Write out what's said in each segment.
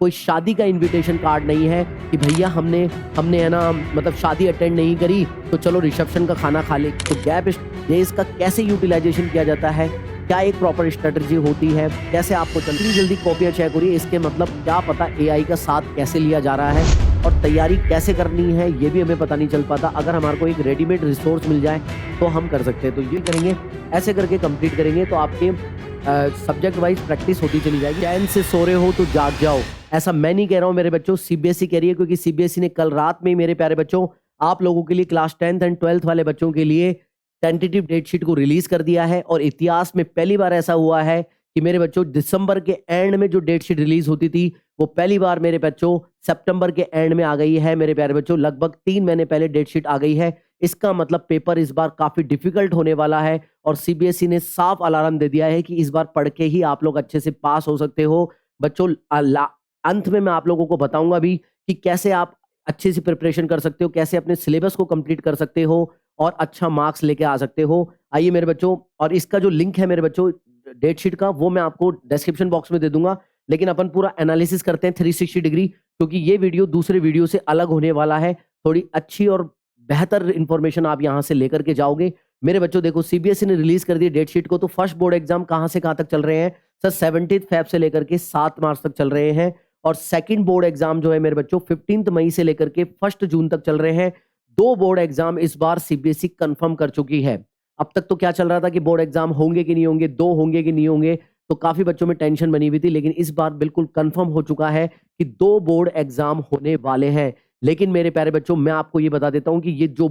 कोई शादी का इनविटेशन कार्ड नहीं है कि भैया हमने हमने है ना मतलब शादी अटेंड नहीं करी तो चलो रिसेप्शन का खाना खा ले। तो गैप डेज का कैसे यूटिलाइजेशन किया जाता है, क्या एक प्रॉपर स्ट्रेटजी होती है, कैसे आपको जल्दी जल्दी कॉपियां चेक हो रही है, इसके मतलब क्या पता एआई का साथ कैसे लिया जा रहा है और तैयारी कैसे करनी है ये भी हमें पता नहीं चल पाता। अगर हमारे को एक रेडीमेड रिसोर्स मिल जाए तो हम कर सकते हैं। तो ये करेंगे, ऐसे करके कंप्लीट करेंगे तो आपके सब्जेक्ट वाइज प्रैक्टिस होती चली जाएगी। चैन से सो रहे हो तो जाग जाओ, ऐसा मैं नहीं कह रहा हूं मेरे बच्चों, सीबीएसई कह रही है, क्योंकि सीबीएसई ने कल रात में ही मेरे प्यारे बच्चों आप लोगों के लिए क्लास 10th एंड 12th वाले बच्चों के लिए टेंटेटिव डेट शीट को रिलीज कर दिया है। और इतिहास में पहली बार ऐसा हुआ है कि मेरे बच्चों दिसंबर के एंड में जो डेट शीट रिलीज होती थी वो पहली बार मेरे बच्चों सितंबर के एंड में आ गई है। मेरे प्यारे बच्चों लगभग 3 महीने पहले डेट शीट आ गई है। इसका मतलब पेपर इस बार काफी डिफिकल्ट होने वाला है और सीबीएसई ने साफ अलार्म दे दिया है कि इस बार पढ़ के ही आप लोग अच्छे से पास हो सकते हो बच्चों। अंत में मैं आप लोगों को बताऊंगा भी कि कैसे आप अच्छे से प्रिपरेशन कर सकते हो, कैसे अपने सिलेबस को कंप्लीट कर सकते हो और अच्छा मार्क्स लेके आ सकते हो। आइए मेरे बच्चों, और इसका जो लिंक है मेरे बच्चों डेट शीट का वो मैं आपको डिस्क्रिप्शन बॉक्स में दे दूंगा। लेकिन अपन पूरा एनालिसिस करते हैं 360 डिग्री, क्योंकि ये वीडियो दूसरे वीडियो से अलग होने वाला है। थोड़ी अच्छी और बेहतर इंफॉर्मेशन आप यहां से लेकर के जाओगे। मेरे बच्चों देखो, सीबीएसई ने रिलीज कर दी डेट शीट को, तो फर्स्ट बोर्ड एग्जाम कहां से कहां तक चल रहे हैं सर? 17 फेब से लेकर के 7 मार्च तक चल रहे हैं। और सेकंड बोर्ड एग्जाम जो है मेरे बच्चों 15 मई से लेकर के 1 जून तक चल रहे हैं। 2 बोर्ड एग्जाम इस बार सीबीएसई कंफर्म कर चुकी है। अब तक तो क्या चल रहा था कि बोर्ड एग्जाम होंगे कि नहीं होंगे, 2 होंगे कि नहीं होंगे, तो काफी बच्चों में टेंशन बनी हुई थी। लेकिन इस बार बिल्कुल कंफर्म हो चुका है कि 2 बोर्ड एग्जाम होने वाले हैं। लेकिन मेरे प्यारे बच्चों मैं आपको ये बता देता हूं कि ये जो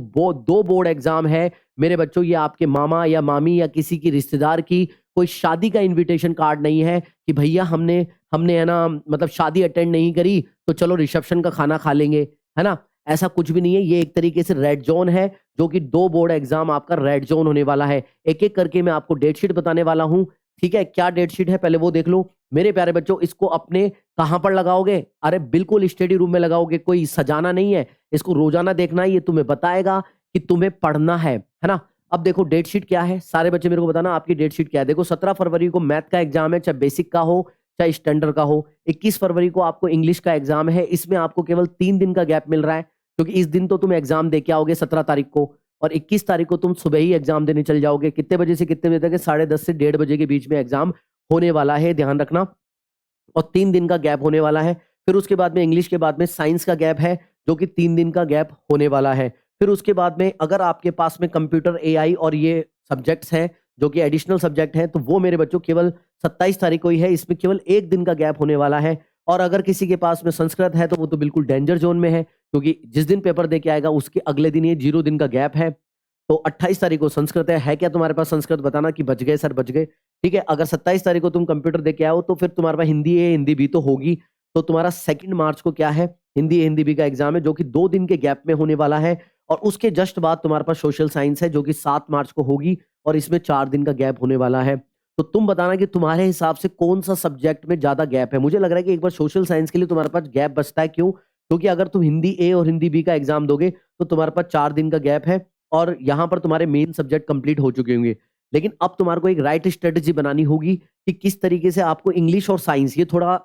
2 बोर्ड एग्जाम है मेरे बच्चों, ये आपके मामा या मामी या किसी की रिश्तेदार की कोई शादी का इनविटेशन कार्ड नहीं है कि भैया हमने हमने है ना मतलब शादी अटेंड नहीं करी तो चलो रिसेप्शन का खाना खा लेंगे, है ना। ऐसा कुछ भी नहीं है। ये एक तरीके से रेड जोन है, जो कि 2 बोर्ड एग्जाम आपका रेड जोन होने वाला है। एक एक करके मैं आपको डेट शीट बताने वाला हूं, ठीक है। क्या डेट शीट है पहले वो देख लो मेरे प्यारे बच्चों। इसको अपने कहां पर लगाओगे? अरे बिल्कुल स्टडी रूम में लगाओगे, कोई सजाना नहीं है। इसको रोजाना देखना है, ये तुम्हें बताएगा कि तुम्हें पढ़ना है ना। अब देखो डेट शीट क्या है, सारे बच्चे मेरे को बताना आपकी डेट शीट क्या है। देखो 17 फरवरी को मैथ का एग्जाम है, चाहे बेसिक का हो चाहे स्टैंडर्ड का हो। 21 फरवरी को आपको इंग्लिश का एग्जाम है, इसमें आपको केवल 3 दिन का गैप मिल रहा है, क्योंकि इस दिन तो तुम एग्जाम दे के आओगे 17 तारीख को, और 21 तारीख को तुम सुबह ही एग्जाम देने चल जाओगे। कितने बजे से कितने बजे तक? 10:30 से 1:30 बजे के बीच में एग्जाम होने वाला है, ध्यान रखना। और 3 दिन का गैप होने वाला है। फिर उसके बाद में इंग्लिश के बाद में साइंस का गैप है, जो कि 3 दिन का गैप होने वाला है। फिर उसके बाद में अगर आपके पास में कंप्यूटर, एआई और ये सब्जेक्ट्स हैं जो कि एडिशनल सब्जेक्ट हैं, तो वो मेरे बच्चों केवल 27 तारीख को ही है, इसमें केवल 1 दिन का गैप होने वाला है। और अगर किसी के पास में संस्कृत है तो वो तो बिल्कुल डेंजर जोन में है, क्योंकि जिस दिन पेपर दे के आएगा उसके अगले दिन ये 0 दिन का गैप है। तो 28 तारीख को संस्कृत है क्या तुम्हारे पास संस्कृत? बताना कि बच गए सर, बच गए, ठीक है। अगर 27 तारीख को तुम कंप्यूटर दे के आओ तो फिर तुम्हारे पास हिंदी है, हिंदी भी तो होगी। तो तुम्हारा 2 मार्च को क्या है? हिंदी है, हिंदी भी का एग्जाम है, जो कि 2 दिन के गैप में होने वाला है। और उसके जस्ट बाद तुम्हारे पास सोशल साइंस है, जो कि 7 मार्च को होगी, और इसमें 4 दिन का गैप होने वाला है। तो तुम बताना कि तुम्हारे हिसाब से कौन सा सब्जेक्ट में ज्यादा गैप है। मुझे लग रहा है कि एक बार सोशल साइंस के लिए तुम्हारे पास गैप बचता है। क्यों? क्योंकि अगर तुम हिंदी ए और हिंदी बी का एग्जाम दोगे तो तुम्हारे पास 4 दिन का गैप है, और यहां पर तुम्हारे मेन सब्जेक्ट कंप्लीट हो चुके होंगे। लेकिन अब तुम्हारे को एक राइट स्ट्रेटेजी बनानी होगी कि किस तरीके से आपको इंग्लिश और साइंस, ये थोड़ा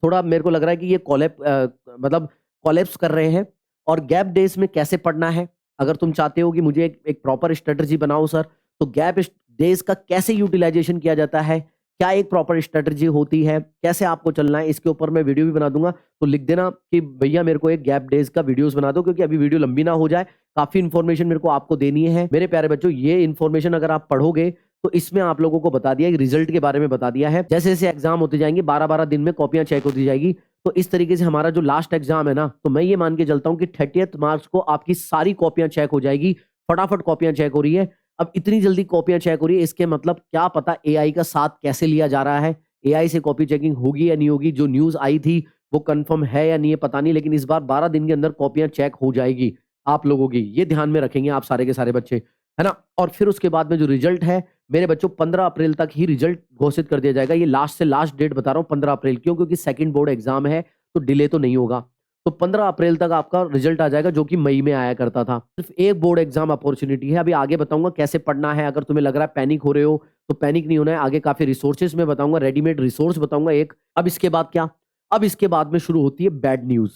थोड़ा मेरे को लग रहा है कि ये मतलब कोलैप्स कर रहे हैं। और गैप डेज में कैसे पढ़ना है, अगर तुम चाहते हो कि मुझे एक प्रॉपर स्ट्रेटेजी बनाओ सर, तो गैप डेज का कैसे यूटिलाइजेशन किया जाता है, क्या एक प्रॉपर स्ट्रेटेजी होती है, कैसे आपको चलना है, इसके ऊपर मैं वीडियो भी बना दूंगा। तो लिख देना कि भैया मेरे को एक गैप डेज का वीडियोस बना दो, क्योंकि अभी वीडियो लंबी ना हो जाए, काफी इंफॉर्मेशन मेरे को आपको देनी है। मेरे प्यारे बच्चों, ये इंफॉर्मेशन अगर आप पढ़ोगे तो इसमें आप लोगों को बता दिया, रिजल्ट के बारे में बता दिया है। जैसे जैसे एग्जाम होते जाएंगे 12-12 दिन में कॉपियां चेक होती जाएगी। तो इस तरीके से हमारा जो लास्ट एग्जाम है ना, तो मैं ये मान के चलता हूं कि 30 मार्च को आपकी सारी कॉपियां चेक हो जाएगी। फटाफट कॉपियां चेक हो रही है। अब इतनी जल्दी कॉपियां चेक हो रही है, इसके मतलब क्या पता एआई का साथ कैसे लिया जा रहा है, एआई से कॉपी चेकिंग होगी या नहीं होगी। जो न्यूज आई थी वो कंफर्म है या नहीं है पता नहीं, लेकिन इस बार 12 दिन के अंदर कॉपियां चेक हो जाएगी आप लोगों की। ये ध्यान में रखेंगे आप सारे के सारे बच्चे, है ना। और फिर उसके बाद में जो रिजल्ट है मेरे बच्चों 15 अप्रैल तक ही रिजल्ट घोषित कर दिया जाएगा। ये लास्ट से लास्ट डेट बता रहा हूँ 15 अप्रैल, क्यों? क्योंकि सेकंड बोर्ड एग्जाम है तो डिले तो नहीं होगा। तो 15 अप्रैल तक आपका रिजल्ट आ जाएगा, जो कि मई में आया करता था। सिर्फ एक बोर्ड एग्जाम अपॉर्चुनिटी है। अभी आगे बताऊंगा कैसे पढ़ना है। अगर तुम्हें लग रहा है पैनिक हो रहे हो तो पैनिक नहीं होना है। आगे काफी रिसोर्सेज में बताऊंगा, रेडीमेड रिसोर्स बताऊंगा एक। अब इसके बाद क्या? अब इसके बाद में शुरू होती है बैड न्यूज।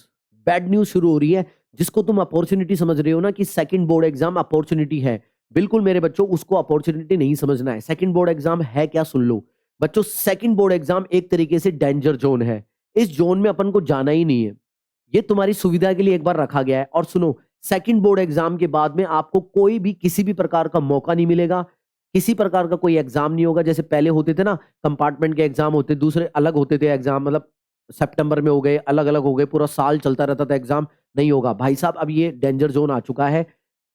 बैड न्यूज शुरू हो रही है, जिसको तुम अपॉर्चुनिटी समझ रहे हो ना कि सेकंड बोर्ड एग्जाम अपॉर्चुनिटी है, बिल्कुल मेरे बच्चों उसको अपॉर्चुनिटी नहीं समझना है। सेकंड बोर्ड एग्जाम है क्या, सुन लो बच्चों, सेकंड बोर्ड एग्जाम एक तरीके से डेंजर जोन है। इस जोन में अपन को जाना ही नहीं है, ये तुम्हारी सुविधा के लिए एक बार रखा गया है। और सुनो, सेकंड बोर्ड एग्जाम के बाद में आपको कोई भी किसी भी प्रकार का मौका नहीं मिलेगा, किसी प्रकार का कोई एग्जाम नहीं होगा। जैसे पहले होते थे ना, कंपार्टमेंट के एग्जाम होते, दूसरे अलग होते थे एग्जाम, मतलब सितंबर में हो गए, अलग अलग हो गए, पूरा साल चलता रहता था एग्जाम। नहीं होगा भाई साहब, अब ये डेंजर जोन आ चुका है।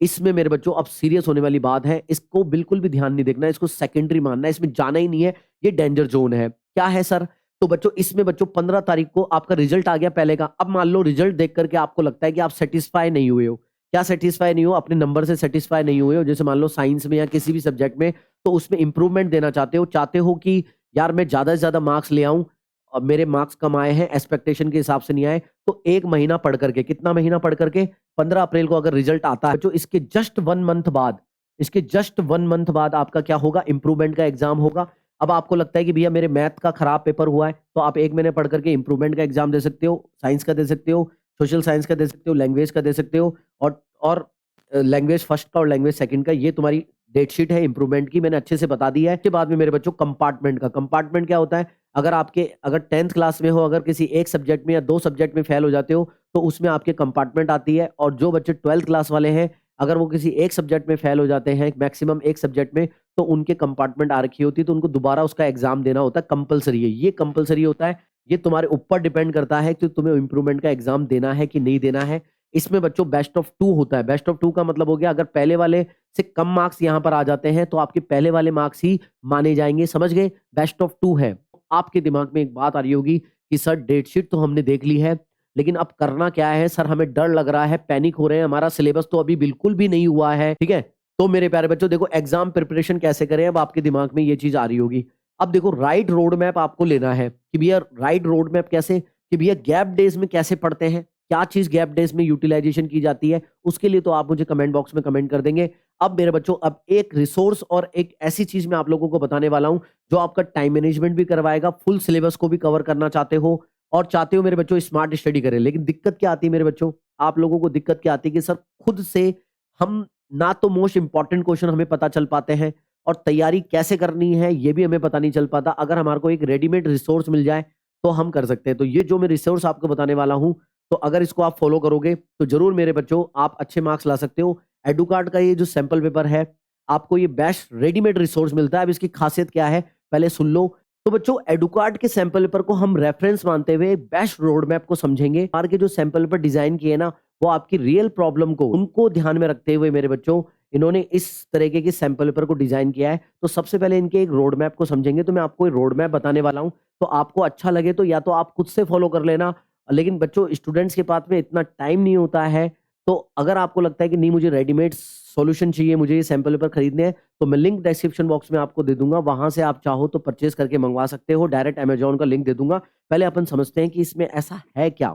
इसमें मेरे बच्चों अब सीरियस होने वाली बात है, इसको बिल्कुल भी ध्यान नहीं देखना, इसको सेकेंडरी मानना है, इसमें जाना ही नहीं है। ये डेंजर जोन है। क्या है सर? तो बच्चों इसमें बच्चों 15 तारीख को आपका रिजल्ट आ गया पहले का। अब मान लो रिजल्ट देख करके आपको लगता है कि आप सेटिस्फाई नहीं हुए हो। क्या सेटिस्फाई नहीं हो? अपने नंबर से सेटिस्फाई नहीं हुए हो। जैसे मान लो साइंस में या किसी भी सब्जेक्ट में, तो उसमें इंप्रूवमेंट देना चाहते हो कि यार मैं ज्यादा से ज्यादा मार्क्स ले आऊं, और मेरे मार्क्स कम आए हैं, एक्सपेक्टेशन के हिसाब से नहीं आए। तो एक महीना पढ़ करके, कितना महीना पढ़ करके, 15 अप्रैल को अगर रिजल्ट आता है जो इसके जस्ट 1 मंथ बाद, इसके जस्ट 1 मंथ बाद आपका क्या होगा, इंप्रूवमेंट का एग्जाम होगा। अब आपको लगता है कि भैया मेरे मैथ का खराब पेपर हुआ है, तो आप 1 महीने पढ़ करके इंप्रूवमेंट का एग्जाम दे सकते हो, साइंस का दे सकते हो, सोशल साइंस का दे सकते हो, लैंग्वेज का दे सकते हो, और लैंग्वेज फर्स्ट का और लैंग्वेज सेकंड का। ये तुम्हारी डेट शीट है इंप्रूवमेंट की, मैंने अच्छे से बता दी है। इसके बाद में मेरे बच्चों कंपार्टमेंट का, कंपार्टमेंट क्या होता है, अगर 10th क्लास में हो, अगर किसी एक सब्जेक्ट में या 2 सब्जेक्ट में फेल हो जाते हो, तो उसमें आपके कंपार्टमेंट आती है। और जो बच्चे 12th क्लास वाले हैं, अगर वो किसी एक सब्जेक्ट में फेल हो जाते हैं, मैक्सिमम एक सब्जेक्ट में, तो उनके कंपार्टमेंट आ रखी होती है, तो उनको दोबारा उसका एग्जाम देना होता है, कंपलसरी है, ये कंपलसरी होता है। ये तुम्हारे ऊपर डिपेंड करता है कि तुम्हें इंप्रूवमेंट का एग्जाम देना है कि नहीं देना है। इसमें बच्चों बेस्ट ऑफ 2 होता है। बेस्ट ऑफ 2 का मतलब हो गया, अगर पहले वाले से कम मार्क्स यहाँ पर आ जाते हैं, तो आपके पहले वाले मार्क्स ही माने जाएंगे, समझ गए? बेस्ट ऑफ 2 है। आपके दिमाग में एक बात आ रही होगी कि सर डेट शीट तो हमने देख ली है, लेकिन अब करना क्या है सर, हमें डर लग रहा है, पैनिक हो रहे हैं, हमारा सिलेबस तो अभी बिल्कुल भी नहीं हुआ है, ठीक है? तो मेरे प्यारे बच्चों देखो, एग्जाम प्रिपरेशन कैसे करें, अब आपके दिमाग में ये चीज आ रही होगी। अब देखो, राइट रोड मैप आपको लेना है कि भैया राइट रोड मैप कैसे, कि भैया गैप डेज में कैसे पढ़ते हैं, क्या चीज गैप डेज में यूटिलाइजेशन की जाती है, उसके लिए तो आप मुझे कमेंट बॉक्स में कमेंट कर देंगे। अब मेरे बच्चों, अब एक रिसोर्स और एक ऐसी चीज मैं आप लोगों को बताने वाला हूं जो आपका टाइम मैनेजमेंट भी करवाएगा, फुल सिलेबस को भी कवर करना चाहते हो और चाहते हो मेरे बच्चों स्मार्ट स्टडी करें। लेकिन दिक्कत क्या आती है मेरे बच्चों, आप लोगों को दिक्कत क्या आती है कि सर खुद से हम ना तो मोस्ट इंपॉर्टेंट क्वेश्चन हमें पता चल पाते हैं, और तैयारी कैसे करनी है ये भी हमें पता नहीं चल पाता। अगर हमारे को एक रेडीमेड रिसोर्स मिल जाए तो हम कर सकते हैं। तो ये जो मैं रिसोर्स आपको बताने वाला हूं, तो अगर इसको आप फॉलो करोगे तो जरूर मेरे बच्चों आप अच्छे मार्क्स ला सकते हो। एडुकार्ड का ये जो सैंपल पेपर है, आपको ये बेस्ट रेडीमेड रिसोर्स मिलता है। अब इसकी खासियत क्या है पहले सुन लो। तो बच्चों, एडुकार्ड के सैंपल पेपर को हम रेफरेंस मानते हुए बेस्ट रोड मैप को समझेंगे। आर के जो सैंपल पेपर डिजाइन किए ना, वो आपकी रियल प्रॉब्लम को उनको ध्यान में रखते हुए मेरे बच्चों इन्होंने इस तरीके के सैंपल पेपर को डिजाइन किया है। तो सबसे पहले इनके एक रोड मैप को समझेंगे। तो मैं आपको एक रोड मैप बताने वाला हूं, तो आपको अच्छा लगे तो या तो आप खुद से फॉलो कर लेना, लेकिन बच्चों स्टूडेंट्स के पास में इतना टाइम नहीं होता है। तो अगर आपको लगता है कि नहीं मुझे रेडीमेड सॉल्यूशन चाहिए, मुझे ये सैंपल पेपर खरीदने हैं, तो मैं लिंक डिस्क्रिप्शन बॉक्स में आपको दे दूंगा, वहां से आप चाहो तो परचेज करके मंगवा सकते हो। डायरेक्ट अमेजोन का लिंक दे दूंगा। पहले अपन समझते हैं कि इसमें ऐसा है क्या,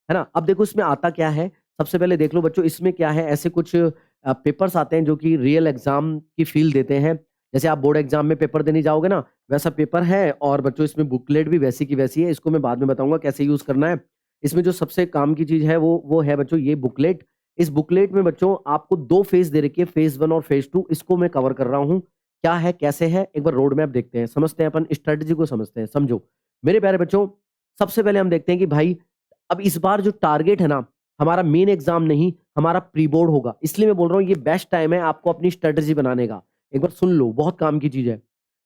है ना? अब देखो इसमें आता क्या है, सबसे पहले देख लो बच्चों, इसमें क्या है, ऐसे कुछ पेपर्स आते हैं जो कि रियल एग्जाम की फील देते हैं। जैसे आप बोर्ड एग्जाम में पेपर देने जाओगे ना, वैसा पेपर है। और बच्चों इसमें बुकलेट भी वैसी की वैसी है, इसको मैं बाद में बताऊंगा कैसे यूज करना है। इसमें जो सबसे काम की चीज है वो है बच्चों ये बुकलेट। इस बुकलेट में बच्चों आपको 2 फेज दे रखी है, फेज 1 और फेज 2। इसको मैं कवर कर रहा हूं, क्या है कैसे है, एक बार रोड मैप देखते हैं, समझते हैं, अपन स्ट्रेटजी को समझते हैं। समझो मेरे प्यारे बच्चों, सबसे पहले हम देखते हैं कि भाई अब इस बार जो टारगेट है ना, हमारा मेन एग्जाम नहीं, हमारा प्री बोर्ड होगा। इसलिए मैं बोल रहा हूँ ये बेस्ट टाइम है आपको अपनी स्ट्रेटजी बनाने का। एक बार सुन लो, बहुत काम की चीज है।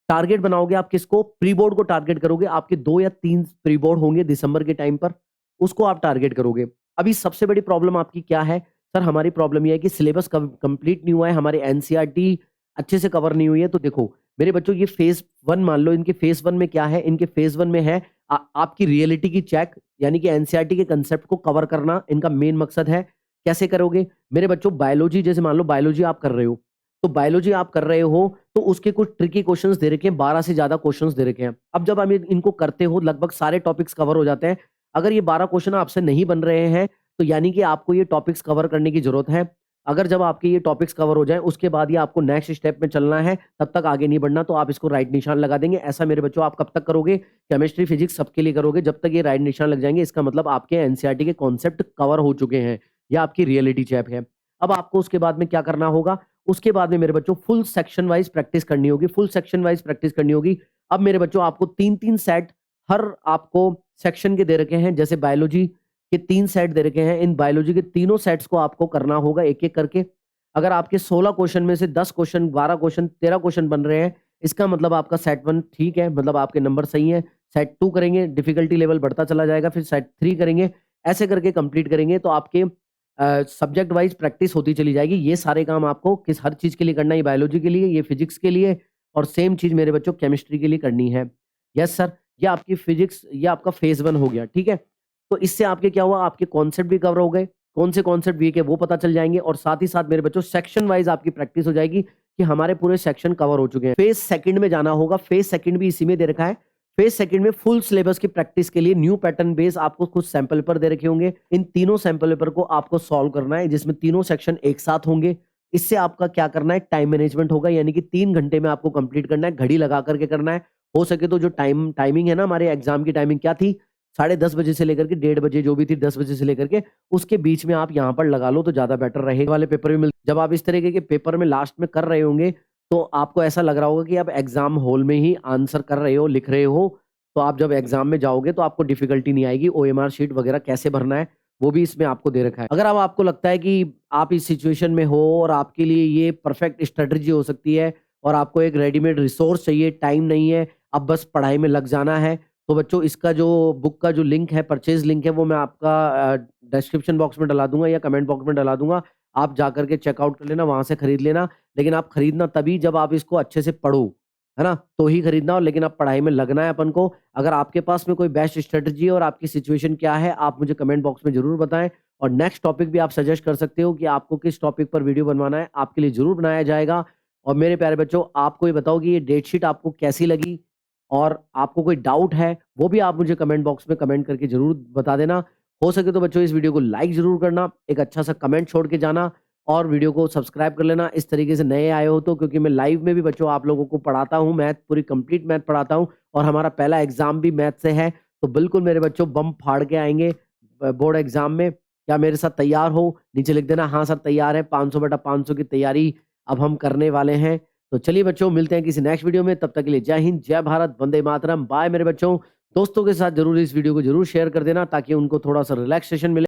टारगेट बनाओगे आप किसको? प्री बोर्ड को टारगेट करोगे। आपके 2 या 3 प्री बोर्ड होंगे दिसंबर के टाइम पर, उसको आप टारगेट करोगे। अभी सबसे बड़ी प्रॉब्लम आपकी क्या है सर? हमारी प्रॉब्लम यह है कि सिलेबस कंप्लीट नहीं हुआ है, हमारे एनसीईआरटी अच्छे से कवर नहीं हुई है। तो देखो मेरे बच्चों, ये फेज 1 मान लो, इनके फेज 1 में क्या है, इनके फेज 1 में है आपकी रियलिटी की चेक, यानी कि एनसीईआरटी के कंसेप्ट को कवर करना इनका मेन मकसद है। कैसे करोगे मेरे बच्चों? बायोलॉजी, जैसे मान लो बायोलॉजी आप कर रहे हो, तो बायोलॉजी आप कर रहे हो तो उसके कुछ ट्रिकी क्वेश्चंस दे रखे हैं, 12 से ज्यादा क्वेश्चंस दे रखे हैं। अब जब हम इनको करते हो, लगभग सारे टॉपिक्स कवर हो जाते हैं। अगर ये 12 क्वेश्चन आपसे नहीं बन रहे हैं, तो यानी कि आपको ये टॉपिक्स कवर करने की जरूरत है। अगर जब आपके ये टॉपिक्स कवर हो जाएँ, उसके बाद ही आपको नेक्स्ट स्टेप में चलना है, तब तक आगे नहीं बढ़ना, तो आप इसको राइट निशान लगा देंगे। ऐसा मेरे बच्चों आप कब तक करोगे? केमिस्ट्री, फिजिक्स सबके लिए करोगे, जब तक ये राइट निशान लग जाएँगे, इसका मतलब आपके एनसीईआरटी के कॉन्सेप्ट कवर हो चुके हैं, या आपकी रियलिटी चेक है। अब आपको उसके बाद में क्या करना होगा? उसके बाद में मेरे बच्चों फुल सेक्शन वाइज़ प्रैक्टिस करनी होगी, फुल सेक्शन वाइज़ प्रैक्टिस करनी होगी। अब मेरे बच्चों आपको 3-3 सेट हर आपको सेक्शन के दे रखे हैं, जैसे बायोलॉजी के 3 सेट दे रखे हैं, इन बायोलॉजी के तीनों सेट्स को आपको करना होगा एक-एक करके। अगर आपके 16 क्वेश्चन में से 10 क्वेश्चन, 12 क्वेश्चन, 13 क्वेश्चन बन रहे हैं, इसका मतलब आपका सेट 1 ठीक है, मतलब आपके नंबर सही हैं। सेट 2 करेंगे, डिफिकल्टी लेवल बढ़ता चला जाएगा, फिर सेट 3 करेंगे, ऐसे करके कंप्लीट करेंगे तो आपके सब्जेक्ट वाइज़ प्रैक्टिस होती चली जाएगी। ये सारे काम आपको किस हर चीज़ के लिए करना है, ये बायोलॉजी के लिए, ये फिजिक्स के लिए, और सेम चीज़ मेरे बच्चों केमिस्ट्री के लिए करनी है। यस सर, ये आपकी फिजिक्स, ये आपका फेज़ 1 हो गया, ठीक है? तो इससे आपके क्या हुआ, आपके कॉन्सेप्ट भी कवर हो गए, कौन से कॉन्सेप्ट वीक है वो पता चल जाएँगे, और साथ ही साथ मेरे बच्चों सेक्शन वाइज़ आपकी प्रैक्टिस हो जाएगी कि हमारे पूरे सेक्शन कवर हो चुके हैं। फेज़ सेकंड में जाना होगा, फेज़ सेकंड भी इसी में दे रखा है। फेज़ सेकंड में फुल सिलेबस की प्रैक्टिस के लिए न्यू पैटर्न बेस आपको कुछ सैंपल पेपर दे रखे होंगे। इन तीनों सैंपल पेपर को आपको सॉल्व करना है, जिसमें तीनों सेक्शन एक साथ होंगे। इससे आपका क्या करना है, टाइम मैनेजमेंट होगा, यानी कि 3 घंटे में आपको कंप्लीट करना है, घड़ी लगा करके करना है। हो सके तो जो टाइमिंग है ना, हमारे एग्जाम की टाइमिंग क्या थी, 10:30 बजे से लेकर के 1:30 बजे जो भी थी, 10 बजे से लेकर के उसके बीच में आप यहाँ पर लगा लो तो ज़्यादा बेटर रहेगा। वाले पेपर भी मिल जब आप इस तरीके के पेपर में लास्ट में कर रहे होंगे, तो आपको ऐसा लग रहा होगा कि आप एग्ज़ाम हॉल में ही आंसर कर रहे हो, लिख रहे हो, तो आप जब एग्ज़ाम में जाओगे तो आपको डिफ़िकल्टी नहीं आएगी। ओएमआर शीट वगैरह कैसे भरना है, वो भी इसमें आपको दे रखा है। अगर अब आपको लगता है कि आप इस सिचुएशन में हो और आपके लिए ये परफेक्ट स्ट्रैटेजी हो सकती है और आपको एक रेडीमेड रिसोर्स चाहिए, टाइम नहीं है, अब बस पढ़ाई में लग जाना है, तो बच्चों इसका जो बुक का जो लिंक है, परचेज़ लिंक है, वो मैं आपका डिस्क्रिप्शन बॉक्स में डला दूँगा या कमेंट बॉक्स में डला दूँगा। आप जाकर के चेकआउट कर लेना, वहाँ से खरीद लेना। लेकिन आप खरीदना तभी जब आप इसको अच्छे से पढ़ो, है ना? तो ही खरीदना, और लेकिन अब पढ़ाई में लगना है अपन को। अगर आपके पास में कोई बेस्ट स्ट्रैटेजी है और आपकी सिचुएशन क्या है, आप मुझे कमेंट बॉक्स में ज़रूर बताएँ, और नेक्स्ट टॉपिक भी आप सजेस्ट कर सकते हो कि आपको किस टॉपिक पर वीडियो बनवाना है, आपके लिए ज़रूर बनाया जाएगा। और मेरे प्यारे बच्चों, आपको ये बताओ कि ये डेट शीट आपको कैसी लगी, और आपको कोई डाउट है, वो भी आप मुझे कमेंट बॉक्स में कमेंट करके ज़रूर बता देना। हो सके तो बच्चों इस वीडियो को लाइक ज़रूर करना, एक अच्छा-सा कमेंट छोड़ के जाना, और वीडियो को सब्सक्राइब कर लेना इस तरीके से नए आए हो तो, क्योंकि मैं लाइव में भी बच्चों आप लोगों को पढ़ाता हूँ, मैथ पूरी कंप्लीट मैथ पढ़ाता हूँ, और हमारा पहला एग्ज़ाम भी मैथ से है। तो बिल्कुल मेरे बच्चों बम फाड़ के आएँगे बोर्ड एग्ज़ाम में। क्या मेरे साथ तैयार हो? नीचे लिख देना, हाँ सर तैयार है, 500/500 की तैयारी अब हम करने वाले हैं। तो चलिए बच्चों, मिलते हैं किसी नेक्स्ट वीडियो में, तब तक के लिए जय हिंद, जय भारत, वंदे मातरम, बाय मेरे बच्चों। दोस्तों के साथ ज़रूर इस वीडियो को ज़रूर शेयर कर देना ताकि उनको थोड़ा-सा रिलैक्सेशन मिले।